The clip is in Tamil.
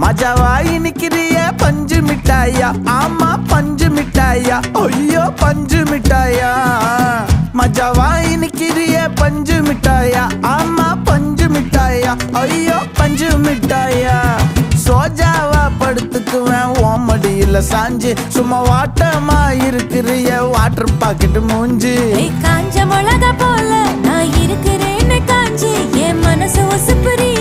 மஜாவாய் நிக்கிறிய பஞ்சு மிட்டாயா, ஆமா பஞ்சு மிட்டாயா, ஐயோ பஞ்சு மிட்டாயா. மஜாவாய் நிக்கிறிய பஞ்சு மிட்டாயா, ஆமா பஞ்சு மிட்டாயா, ஐயோ பஞ்சு மிட்டாயா. சோஜாவா படுத்துக்குவேன் ஓமடியில சாஞ்சு, சும்மா வாட்டமா இருக்கிறிய வாட்டர் பாக்கெட் மூஞ்சி. காஞ்ச மிளகா போல நான் இருக்கிறேன்னு காஞ்சி என் மனசு ஒசுப்புரிய